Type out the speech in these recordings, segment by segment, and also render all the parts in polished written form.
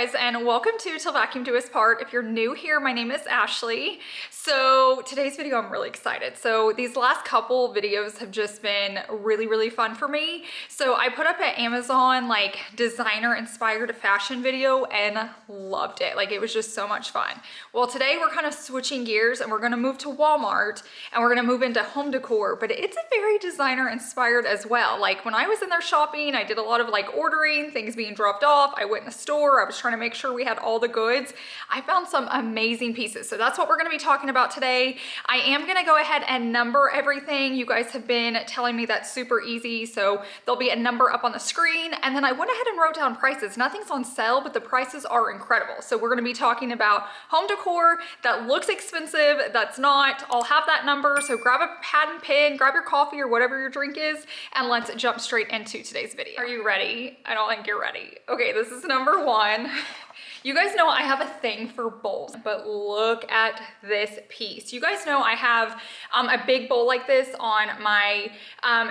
guys, and welcome to Till Vacuum Do Us Part. If you're new here, my name is Ashley. So today's video, I'm really excited. So these last couple videos have just been really fun for me. So I put up an Amazon like designer inspired fashion video and loved it. Like it was just so much fun. Well, today we're kind of switching gears and we're gonna move to Walmart and we're gonna move into home decor, but it's a very designer inspired as well. Like when I was in there shopping, I did a lot of like ordering, things being dropped off. I went in the store, I was trying to make sure we had all the goods. I found some amazing pieces. So that's what we're gonna be talking about today. I am gonna go ahead and number everything. You guys have been telling me that's super easy. So there'll be a number up on the screen. And then I went ahead and wrote down prices. Nothing's on sale, but the prices are incredible. So we're gonna be talking about home decor that looks expensive, that's not. I'll have that number. So grab a pad and pen, grab your coffee or whatever your drink is, and let's jump straight into today's video. Are you ready? I don't think you're ready. Okay, this is number one. You guys know I have a thing for bowls, but look at this piece. You guys know I have a big bowl like this on my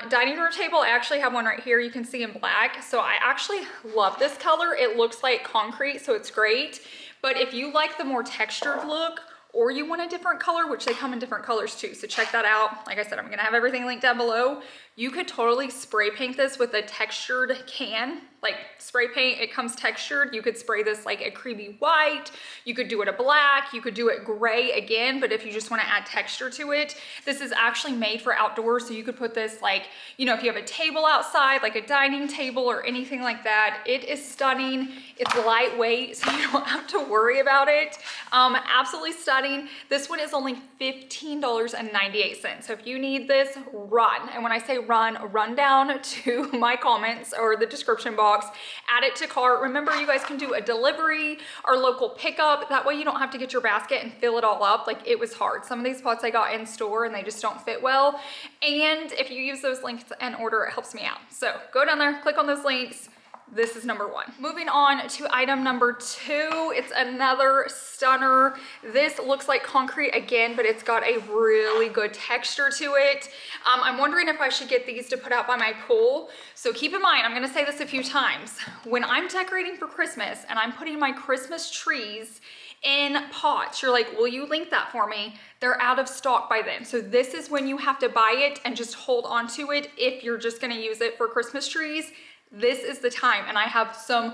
dining room table. I actually have one right here you can see in black. So I actually love this color. It looks like concrete, so it's great. But if you like the more textured look, or you want a different color, which they come in different colors too, so check that out. Like I said, I'm gonna have everything linked down below. You could totally spray paint this with a textured can, like spray paint, it comes textured. You could spray this like a creamy white, you could do it a black, you could do it gray again, but if you just wanna add texture to it, this is actually made for outdoors, so you could put this like, you know, if you have a table outside, like a dining table or anything like that. It is stunning, it's lightweight, so you don't have to worry about it. Absolutely stunning. This one is only $15.98. So if you need this, run. And when I say run down to my comments or the description box, add it to cart. Remember, you guys can do a delivery or local pickup. That way you don't have to get your basket and fill it all up. Like it was hard. Some of these pots I got in store and they just don't fit well. And if you use those links and order, it helps me out. So go down there, click on those links. This is number one. Moving on to item number two, it's another stunner. This looks like concrete again, but it's got a really good texture to it. I'm wondering if I should get these to put out by my pool. So keep in mind, I'm gonna say this a few times. When I'm decorating for Christmas and I'm putting my Christmas trees in pots, you're like, will you link that for me? They're out of stock by then. So this is when you have to buy it and just hold on to it if you're just gonna use it for Christmas trees. This is the time, and I have some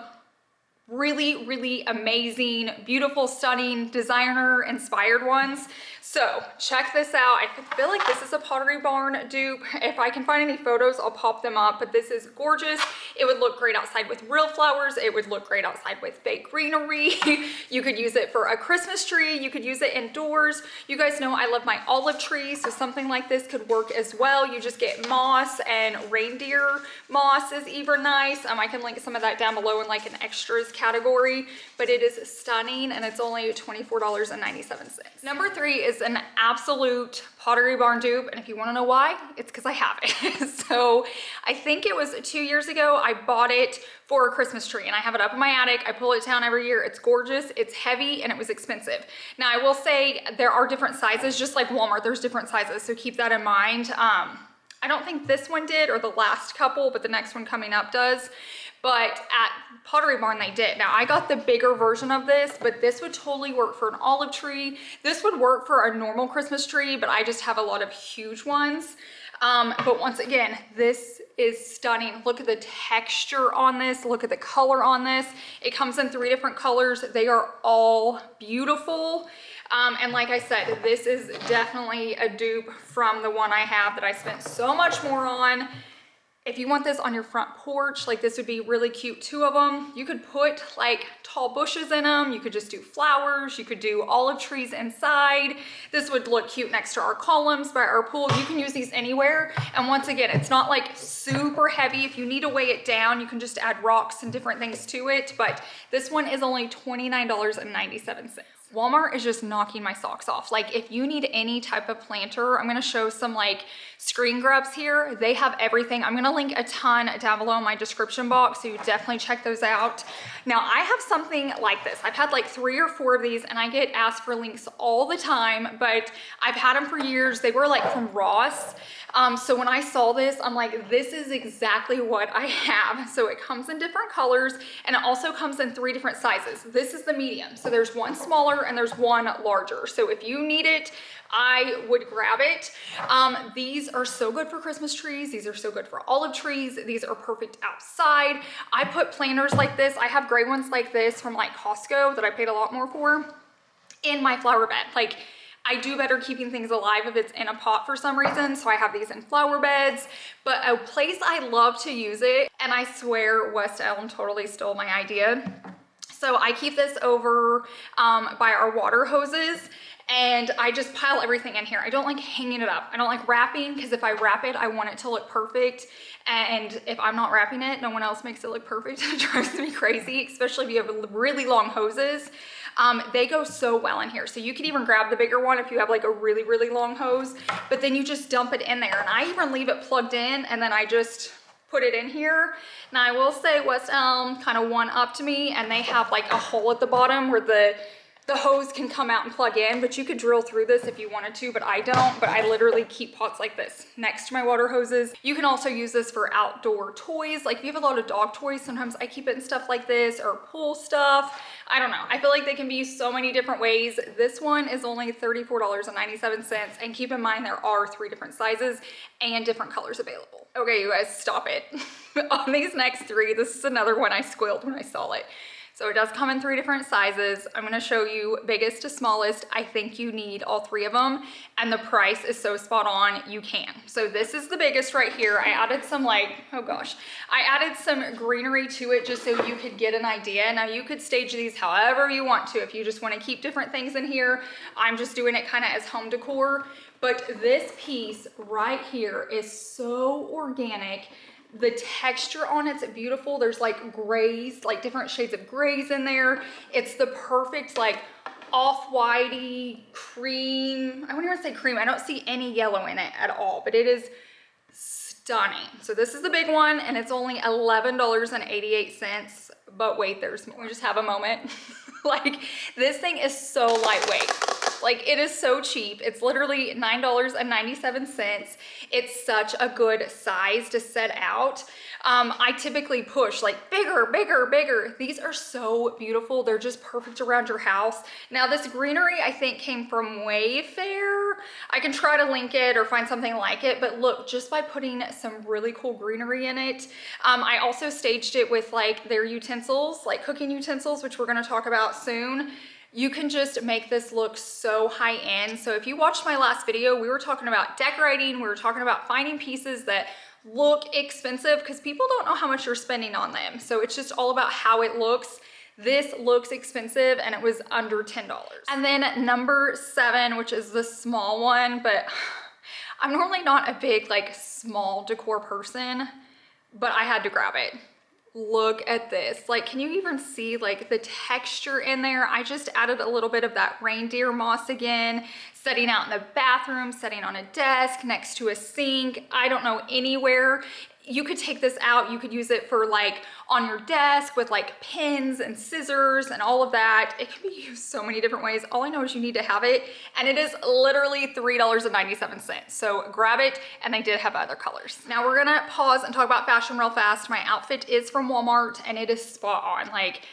really amazing, beautiful, stunning, designer inspired ones. So check this out. I feel like this is a Pottery Barn dupe. If I can find any photos, I'll pop them up, but this is gorgeous. It would look great outside with real flowers. It would look great outside with fake greenery. You could use it for a Christmas tree. You could use it indoors. You guys know I love my olive trees, so something like this could work as well. You just get moss, and reindeer moss is even nice. I can link some of that down below in like an extras category, but it is stunning and it's only $24.97. Number three is an absolute Pottery Barn dupe, and if you want to know why, it's because I have it. So I think it was 2 years ago I bought it for a Christmas tree, and I have it up in my attic. I pull it down every year. It's gorgeous, it's heavy, and it was expensive. Now I will say there are different sizes, just like Walmart, there's different sizes, so keep that in mind. I don't think this one did, or the last couple, but the next one coming up does. But at Pottery Barn they did. Now I got the bigger version of this, but this would totally work for an olive tree. This would work for a normal Christmas tree, but I just have a lot of huge ones. But once again, this is stunning. Look at the texture on this. Look at the color on this. It comes in 3 different colors. They are all beautiful. And like I said, this is definitely a dupe from the one I have that I spent so much more on. If you want this on your front porch, like this would be really cute, 2 of them. You could put like tall bushes in them. You could just do flowers. You could do olive trees inside. This would look cute next to our columns by our pool. You can use these anywhere. And once again, it's not like super heavy. If you need to weigh it down, you can just add rocks and different things to it. But this one is only $29.97. Walmart is just knocking my socks off. Like if you need any type of planter, I'm gonna show some like screen grabs here. They have everything. I'm gonna link a ton down below in my description box, so you definitely check those out. Now I have something like this. I've had like 3 or 4 of these and I get asked for links all the time, but I've had them for years. They were like from Ross. So when I saw this, I'm like, this is exactly what I have. So it comes in different colors and it also comes in 3 different sizes. This is the medium. So there's one smaller and there's one larger. So if you need it, I would grab it. These are so good for Christmas trees. These are so good for olive trees. These are perfect outside. I put planters like this. I have gray ones like this from like Costco that I paid a lot more for in my flower bed. Like I do better keeping things alive if it's in a pot for some reason, so I have these in flower beds. But a place I love to use it, and I swear West Elm totally stole my idea. So I keep this over by our water hoses, and I just pile everything in here. I don't like hanging it up. I don't like wrapping, because if I wrap it, I want it to look perfect. And if I'm not wrapping it, no one else makes it look perfect. It drives me crazy, especially if you have really long hoses. They go so well in here. So you could even grab the bigger one if you have like a really, really long hose, but then you just dump it in there. And I even leave it plugged in and then I just put it in here. Now I will say West Elm kind of one up to me, and they have like a hole at the bottom where the hose can come out and plug in, but you could drill through this if you wanted to, but I don't. But I literally keep pots like this next to my water hoses. You can also use this for outdoor toys. Like if you have a lot of dog toys, sometimes I keep it in stuff like this, or pool stuff. I don't know. I feel like they can be used so many different ways. This one is only $34.97. And keep in mind, there are 3 different sizes and different colors available. Okay, you guys, stop it. On these next 3, this is another one I squealed when I saw it. So it does come in 3 different sizes. I'm gonna show you biggest to smallest. I think you need all 3 of them, and the price is so spot on, you can. So this is the biggest right here. I added some like, oh gosh, I added some greenery to it just so you could get an idea. Now you could stage these however you want to. If you just wanna keep different things in here, I'm just doing it kind of as home decor. But this piece right here is so organic. The texture on it's beautiful. There's like grays, like different shades of grays in there. It's the perfect like off-whitey cream. I wouldn't even say cream. I don't see any yellow in it at all, but it is stunning. So this is the big one, and it's only $11.88. But wait, there's more. We just have a moment. Like this thing is so lightweight. Like it is so cheap. It's literally $9.97. It's such a good size to set out. I typically push like bigger, bigger, bigger. These are so beautiful. They're just perfect around your house. Now this greenery I think came from Wayfair. I can try to link it or find something like it, but look, just by putting some really cool greenery in it. I also staged it with like their utensils, like cooking utensils, which we're gonna talk about soon. You can just make this look so high end. So if you watched my last video, we were talking about decorating. We were talking about finding pieces that look expensive because people don't know how much you're spending on them. So it's just all about how it looks. This looks expensive and it was under $10. And then number 7, which is the small one, but I'm normally not a big like small decor person, but I had to grab it. Look at this. Like, can you even see like the texture in there? I just added a little bit of that reindeer moss again, setting out in the bathroom, setting on a desk next to a sink. I don't know, anywhere. You could take this out. You could use it for like on your desk with like pins and scissors and all of that. It can be used so many different ways. All I know is you need to have it, and it is literally $3.97. So grab it, and they did have other colors. Now we're gonna pause and talk about fashion real fast. My outfit is from Walmart, and it is spot on. Like,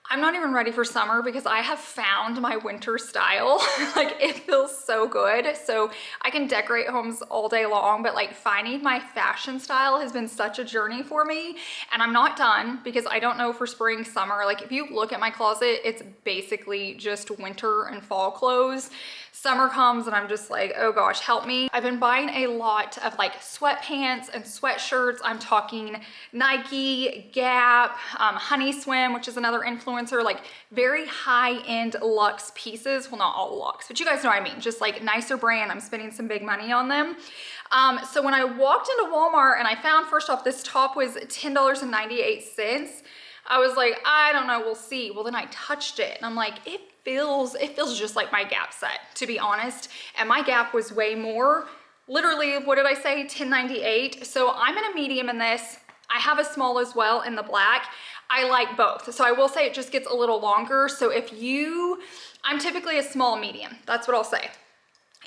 I'm not even ready for summer because I have found my winter style. Like it feels so good. So I can decorate homes all day long, but like finding my fashion style has been such a journey for me. And I'm not done because I don't know for spring, summer. Like if you look at my closet, it's basically just winter and fall clothes. Summer comes and I'm just like, oh gosh, help me. I've been buying a lot of like sweatpants and sweatshirts. I'm talking Nike, Gap, Honey Swim, which is another influencer, like very high-end luxe pieces. Well, not all luxe, but you guys know what I mean. Just like nicer brand. I'm spending some big money on them. So when I walked into Walmart and I found, first off, this top was $10.98. I was like, I don't know, we'll see. Well, then I touched it and I'm like, it feels just like my Gap set, to be honest. And my Gap was way more, literally, what did I say, $10.98. So I'm in a medium in this. I have a small as well in the black. I like both. So I will say it just gets a little longer. So I'm typically a small medium. That's what I'll say.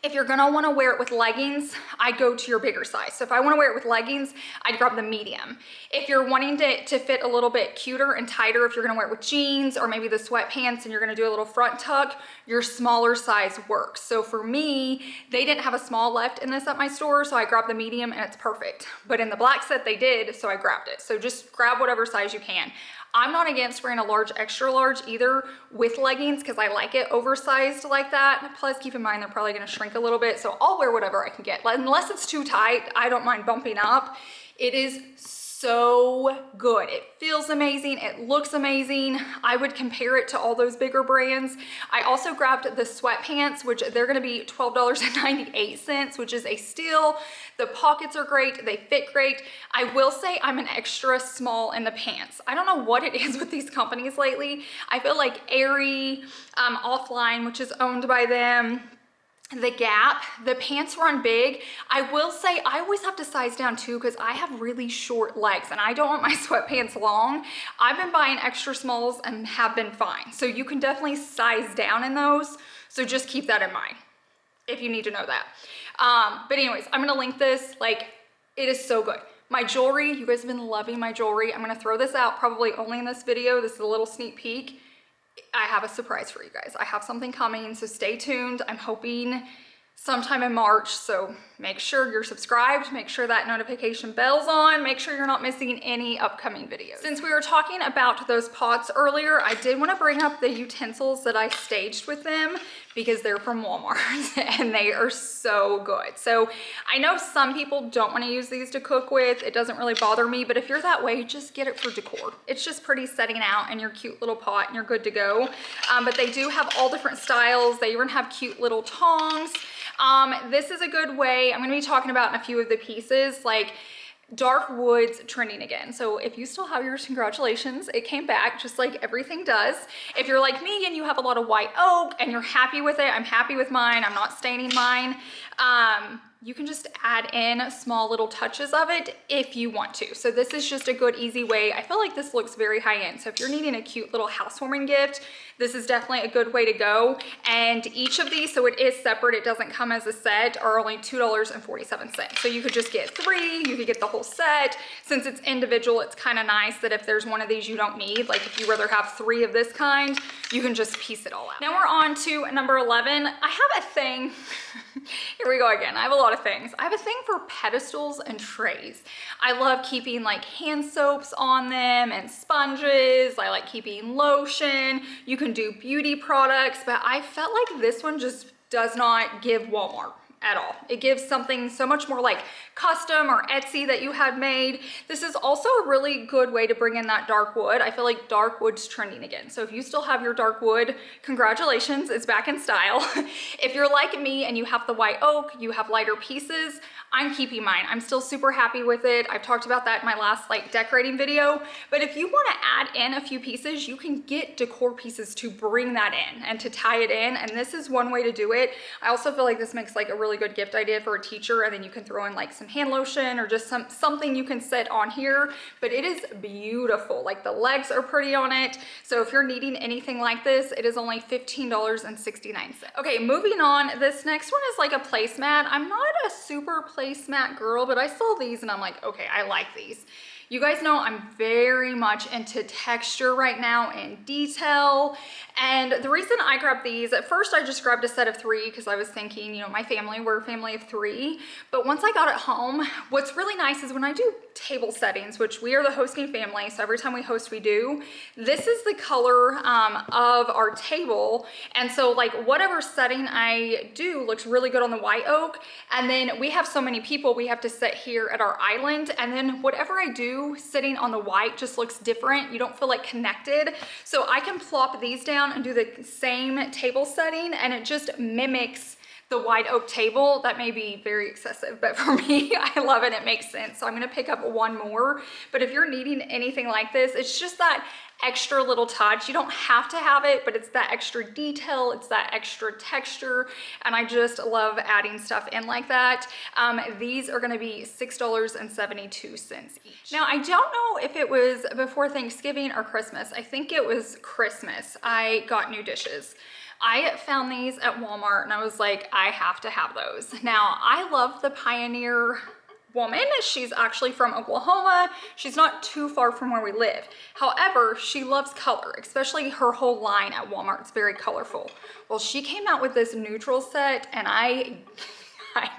If you're gonna wanna wear it with leggings, I'd go to your bigger size. So if I wanna wear it with leggings, I'd grab the medium. If you're wanting to fit a little bit cuter and tighter, if you're gonna wear it with jeans or maybe the sweatpants and you're gonna do a little front tuck, your smaller size works. So for me, they didn't have a small left in this at my store, so I grabbed the medium and it's perfect. But in the black set they did, so I grabbed it. So just grab whatever size you can. I'm not against wearing a large, extra large either with leggings because I like it oversized like that. Plus, keep in mind, they're probably gonna shrink a little bit, so I'll wear whatever I can get. Unless it's too tight, I don't mind bumping up. It is so good. It feels amazing. It looks amazing. I would compare it to all those bigger brands. I also grabbed the sweatpants, which they're gonna be $12.98, which is a steal. The pockets are great. They fit great. I will say I'm an extra small in the pants. I don't know what it is with these companies lately. I feel like Aerie, Offline, which is owned by them, the Gap, the pants run big. I will say I always have to size down too because I have really short legs and I don't want my sweatpants long. I've been buying extra smalls and have been fine. So you can definitely size down in those. So just keep that in mind if you need to know that. But anyways, I'm gonna link this. Like, it is so good. My jewelry, you guys have been loving my jewelry. I'm gonna throw this out probably only in this video. This is a little sneak peek. I have a surprise for you guys. I have something coming, so stay tuned. I'm hoping sometime in March, so make sure you're subscribed, make sure that notification bell's on, make sure you're not missing any upcoming videos. Since we were talking about those pots earlier, I did want to bring up the utensils that I staged with them because they're from Walmart and they are so good. So I know some people don't want to use these to cook with. It doesn't really bother me, but if you're that way, just get it for decor. It's just pretty setting out in your cute little pot and you're good to go. But they do have all different styles. They even have cute little tongs. This is a good way. I'm going to be talking about in a few of the pieces, like dark woods trending again. So if you still have yours, congratulations, it came back just like everything does. If you're like me and you have a lot of white oak and you're happy with it, I'm happy with mine, I'm not staining mine, you can just add in small little touches of it if you want to. So this is just a good, easy way. I feel like this looks very high end. So if you're needing a cute little housewarming gift, this is definitely a good way to go. And each of these, so it is separate, it doesn't come as a set, are only $2.47. So you could just get 3, you could get the whole set. Since it's individual, it's kind of nice that if there's one of these you don't need, like if you rather have 3 of this kind, you can just piece it all out. Now we're on to number 11. I have a thing, here we go again. I have a lot of things. I have a thing for pedestals and trays. I love keeping like hand soaps on them and sponges. I like keeping lotion. You can do beauty products, but I felt like this one just does not give Walmart at all. It gives something so much more like custom or Etsy that you had made. This is also a really good way to bring in that dark wood. I feel like dark wood's trending again. So if you still have your dark wood, congratulations, it's back in style. If you're like me and you have the white oak, you have lighter pieces, I'm keeping mine. I'm still super happy with it. I've talked about that in my last like decorating video, but if you wanna add in a few pieces, you can get decor pieces to bring that in and to tie it in, and this is one way to do it. I also feel like this makes like a really good gift idea for a teacher, and then you can throw in like some hand lotion or just something you can set on here, but it is beautiful. Like the legs are pretty on it. So if you're needing anything like this, it is only $15.69. Okay, moving on. This next one is like a placemat. I'm not a super placemat girl, but I saw these and I'm like, okay, I like these. You guys know I'm very much into texture right now and detail. And the reason I grabbed these, at first I just grabbed a set of 3 because I was thinking, you know, my family, we're a family of 3. But once I got it home, what's really nice is when I do table settings, which we are the hosting family, so every time we host, we do, this is the color of our table. And so like whatever setting I do looks really good on the white oak. And then we have so many people, we have to sit here at our island. And then whatever I do sitting on the white just looks different. You don't feel like connected. So I can plop these down and do the same table setting and it just mimics the white oak table. That may be very excessive, but for me, I love it. It makes sense. So I'm gonna pick up one more. But if you're needing anything like this, it's just that extra little touch. You don't have to have it, but it's that extra detail, it's that extra texture, and I just love adding stuff in like that. These are gonna be $6.72 each. Now, I don't know if it was before Thanksgiving or Christmas. I think it was Christmas. I got new dishes. I found these at Walmart and I was like, I have to have those. Now, I love the Pioneer woman. She's actually from Oklahoma. She's not too far from where we live. However, she loves color, especially her whole line at Walmart. It's very colorful. Well, she came out with this neutral set and I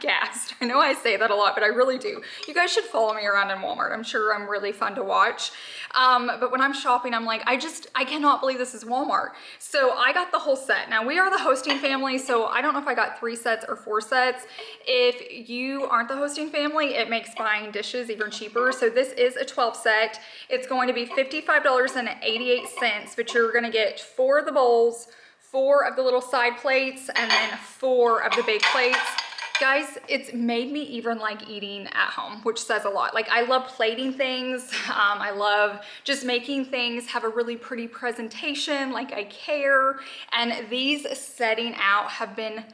gasped. I know I say that a lot, but I really do. You guys should follow me around in Walmart. I'm sure I'm really fun to watch. But when I'm shopping, I'm like, I cannot believe this is Walmart. So I got the whole set. Now we are the hosting family, so I don't know if I got 3 sets or 4 sets. If you aren't the hosting family, it makes buying dishes even cheaper. So this is a 12 set. It's going to be $55.88, but you're gonna get 4 of the bowls, 4 of the little side plates, and then 4 of the big plates. Guys, it's made me even like eating at home, which says a lot. Like, I love plating things. I love just making things have a really pretty presentation, like I care. And these setting out have been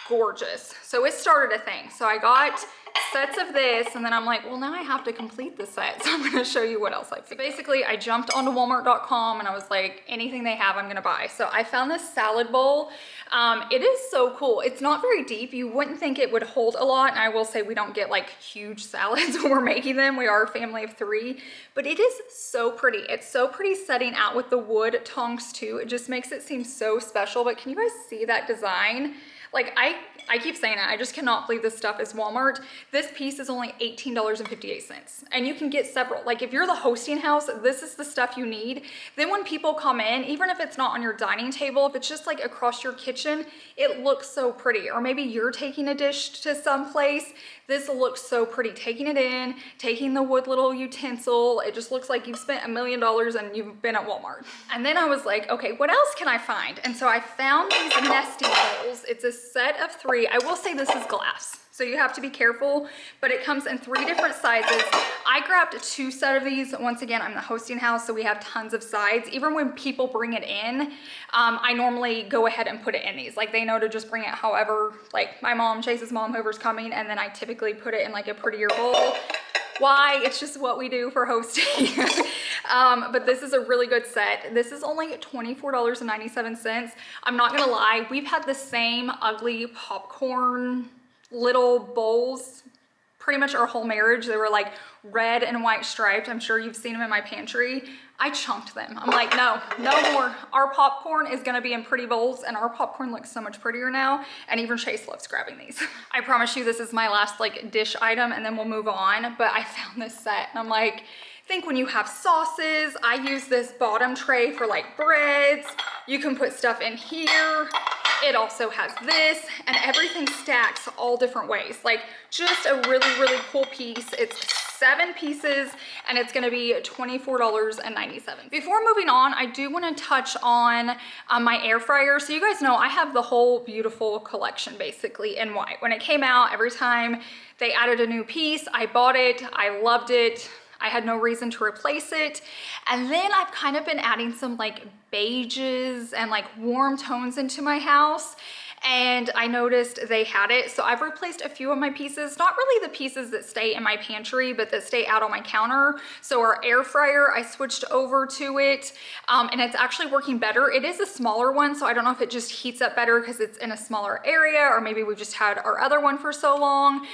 gorgeous. So it started a thing. So I got sets of this and then I'm like, well, now I have to complete the set. So I'm gonna show you what else I picked. So basically I jumped onto walmart.com and I was like, anything they have, I'm gonna buy. So I found this salad bowl. It is so cool. It's not very deep. You wouldn't think it would hold a lot. And I will say we don't get like huge salads when we're making them. We are a family of 3, but it is so pretty. It's so pretty setting out with the wood tongs too. It just makes it seem so special. But can you guys see that design? Like, I keep saying it, I just cannot believe this stuff is Walmart. This piece is only $18.58, and you can get several. Like, if you're the hosting house, this is the stuff you need. Then when people come in, even if it's not on your dining table, if it's just like across your kitchen, it looks so pretty. Or maybe you're taking a dish to some place, this looks so pretty. Taking it in, taking the wood little utensil, it just looks like you've spent $1 million and you've been at Walmart. And then I was like, okay, what else can I find? And so I found these nesting bowls. It's a set of 3. I will say this is glass, so you have to be careful, but it comes in 3 different sizes. I grabbed 2 sets of these. Once again, I'm the hosting house, so we have tons of sides. Even when people bring it in, I normally go ahead and put it in these. Like, they know to just bring it however, like my mom, Chase's mom, whoever's coming, and then I typically put it in like a prettier bowl. Why? It's just what we do for hosting. But this is a really good set. This is only $24.97. I'm not gonna lie, we've had the same ugly popcorn little bowls pretty much our whole marriage. They were like red and white striped. I'm sure you've seen them in my pantry. I chunked them. I'm like, no more. Our popcorn is gonna be in pretty bowls, and our popcorn looks so much prettier now, and even Chase loves grabbing these. I promise you this is my last like dish item and then we'll move on, but I found this set and I'm like, think when you have sauces, I use this bottom tray for like breads. You can put stuff in here. It also has this, and everything stacks all different ways. Like, just a really, really cool piece. It's 7 pieces and it's gonna be $24.97. Before moving on, I do wanna touch on my air fryer. So you guys know I have the whole beautiful collection basically in white. When it came out, every time they added a new piece, I bought it, I loved it. I had no reason to replace it. And then I've kind of been adding some like beiges and like warm tones into my house. And I noticed they had it. So I've replaced a few of my pieces, not really the pieces that stay in my pantry, but that stay out on my counter. So our air fryer, I switched over to it, and it's actually working better. It is a smaller one, so I don't know if it just heats up better because it's in a smaller area, or maybe we've just had our other one for so long.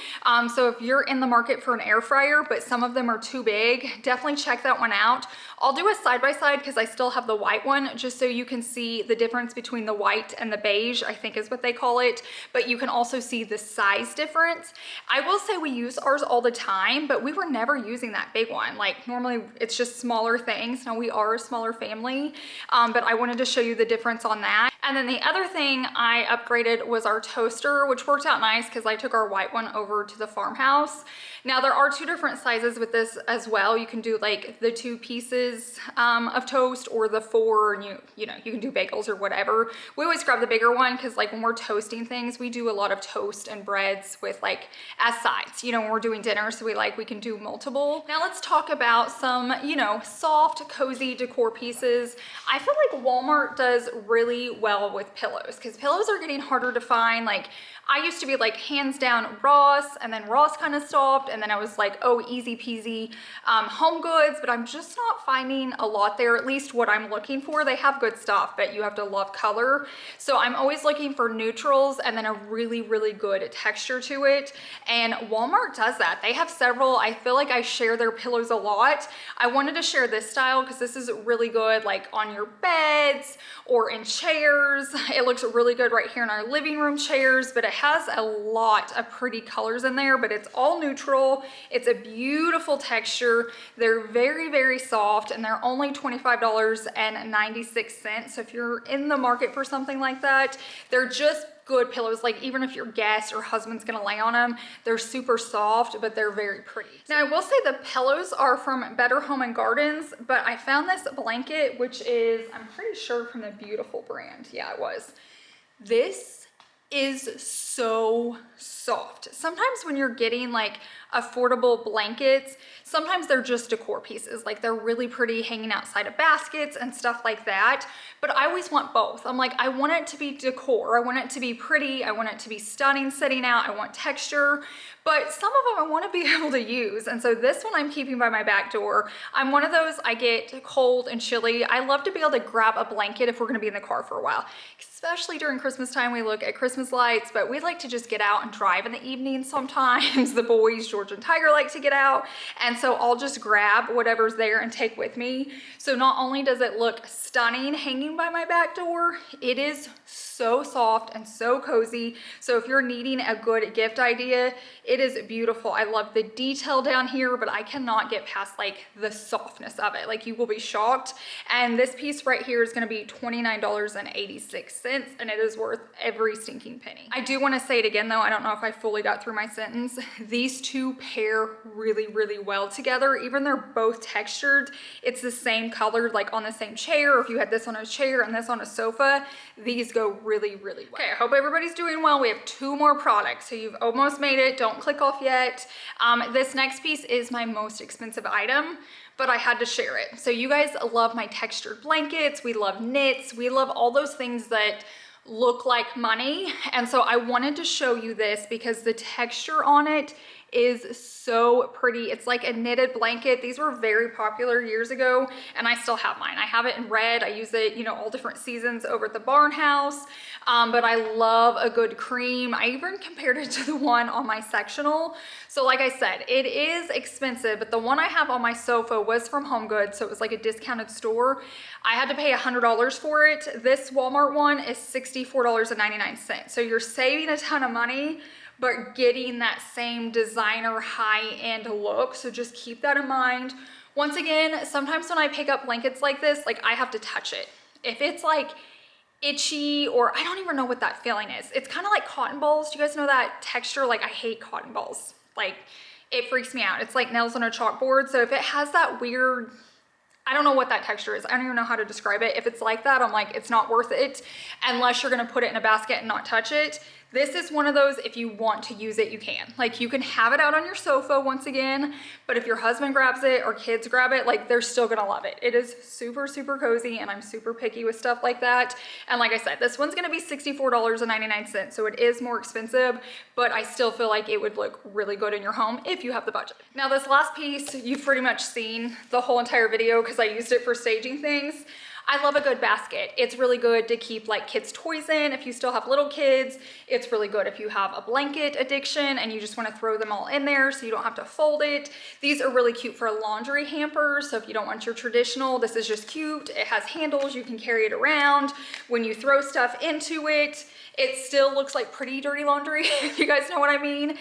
So if you're in the market for an air fryer, but some of them are too big, definitely check that one out. I'll do a side-by-side because I still have the white one, just so you can see the difference between the white and the beige, I think is what they call it, but you can also see the size difference. I will say we use ours all the time, but we were never using that big one. Like, normally it's just smaller things. Now we are a smaller family, but I wanted to show you the difference on that. And then the other thing I upgraded was our toaster, which worked out nice because I took our white one over to the farmhouse. Now there are 2 different sizes with this as well. You can do like the 2 pieces of toast or the 4, and you know, you can do bagels or whatever. We always grab the bigger one because like when we're toasting things, we do a lot of toast and breads with like as sides, you know, when we're doing dinner, so we can do multiple. Now let's talk about some, you know, soft, cozy decor pieces. I feel like Walmart does really well with pillows because pillows are getting harder to find. Like I used to be like hands down Ross, and then Ross kind of stopped, and then I was like, oh, easy peasy Home Goods, but I'm just not finding a lot there, at least what I'm looking for. They have good stuff, but you have to love color. So I'm always looking for neutrals and then a really, really good texture to it. And Walmart does that. They have several. I feel like I share their pillows a lot. I wanted to share this style because this is really good like on your beds or in chairs. It looks really good right here in our living room chairs, but it has a lot of pretty colors in there, but it's all neutral. It's a beautiful texture. They're very, very soft, and they're only $25.96. So if you're in the market for something like that, they're just good pillows. Like even if your guest or husband's gonna lay on them, they're super soft, but they're very pretty. Now I will say the pillows are from Better Home and Gardens, but I found this blanket, which is, I'm pretty sure from the Beautiful brand. Yeah, it was. This is so soft. Sometimes when you're getting like affordable blankets, sometimes they're just decor pieces. Like they're really pretty hanging outside of baskets and stuff like that. But I always want both. I'm like, I want it to be decor. I want it to be pretty. I want it to be stunning sitting out. I want texture. But some of them I want to be able to use. And so this one I'm keeping by my back door. I'm one of those, I get cold and chilly. I love to be able to grab a blanket if we're going to be in the car for a while. Especially during Christmas time, we look at Christmas lights, but we like to just get out and drive in the evening sometimes. The boys, George and Tiger, like to get out. And so I'll just grab whatever's there and take with me. So not only does it look stunning hanging by my back door, it is so soft and so cozy. So if you're needing a good gift idea, it is beautiful. I love the detail down here, but I cannot get past like the softness of it. Like you will be shocked. And this piece right here is going to be $29.86, and it is worth every stinking penny. I do want to say it again though. I don't know if I fully got through my sentence. These 2 pair really, really well together. Even they're both textured. It's the same color, like on the same chair. Or if you had this on a chair and this on a sofa, these go really, really well. Okay, I hope everybody's doing well. We have 2 more products, so you've almost made it. Don't click off yet. This next piece is my most expensive item, but I had to share it. So you guys love my textured blankets. We love knits. We love all those things that look like money. And so I wanted to show you this because the texture on it is so pretty. It's like a knitted blanket. These were very popular years ago, and I still have mine. I have it in red. I use it, you know, all different seasons over at the barn house. But I love a good cream. I even compared it to the one on my sectional. So like I said, it is expensive, but the one I have on my sofa was from Home Goods, so it was like a discounted store. I had to pay $100 for it. This Walmart one is $64.99. So you're saving a ton of money, but getting that same designer high-end look. So just keep that in mind. Once again, sometimes when I pick up blankets like this, like I have to touch it. If it's like itchy, or I don't even know what that feeling is. It's kind of like cotton balls. Do you guys know that texture? Like I hate cotton balls. Like it freaks me out. It's like nails on a chalkboard. So if it has that weird, I don't know what that texture is. I don't even know how to describe it. If it's like that, I'm like, it's not worth it unless you're gonna put it in a basket and not touch it. This is one of those, if you want to use it, you can. Like you can have it out on your sofa once again, but if your husband grabs it or kids grab it, like they're still gonna love it. It is super, super cozy, and I'm super picky with stuff like that. And like I said, this one's gonna be $64.99, so it is more expensive, but I still feel like it would look really good in your home if you have the budget. Now this last piece, you've pretty much seen the whole entire video because I used it for staging things. I love a good basket. It's really good to keep like kids' toys in if you still have little kids. It's really good if you have a blanket addiction and you just want to throw them all in there so you don't have to fold it. These are really cute for a laundry hamper. So if you don't want your traditional, this is just cute. It has handles, you can carry it around when you throw stuff into it. it still looks like pretty dirty laundry, if you guys know what I mean.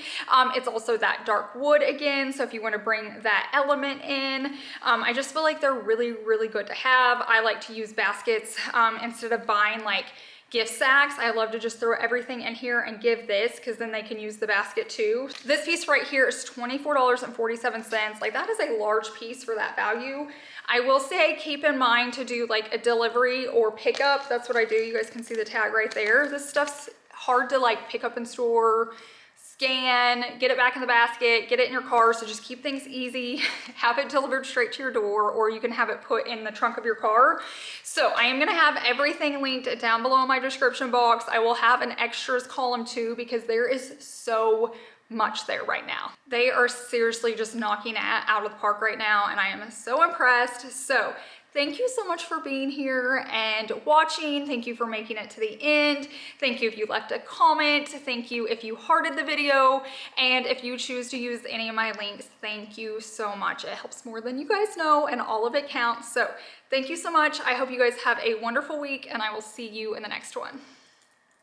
It's also that dark wood again, so if you want to bring that element in, I just feel like they're really, really good to have. I like to use baskets instead of buying like gift sacks. I love to just throw everything in here and give this, because then they can use the basket too. This piece right here is $24.47. Like, that is a large piece for that value. I will say keep in mind to do like a delivery or pickup. That's what I do. You guys can see the tag right there. This stuff's hard to like pick up in store, scan, get it back in the basket, get it in your car. So just keep things easy, have it delivered straight to your door, or you can have it put in the trunk of your car. So I am gonna have everything linked down below in my description box. I will have an extras column too, because there is so much there right now. They are seriously just knocking it out of the park right now, and I am so impressed. So thank you so much for being here and watching. Thank you for making it to the end. Thank you if you left a comment. Thank you if you hearted the video. And if you choose to use any of my links, thank you so much. It helps more than you guys know, and all of it counts. So thank you so much. I hope you guys have a wonderful week, and I will see you in the next one.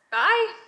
Bye.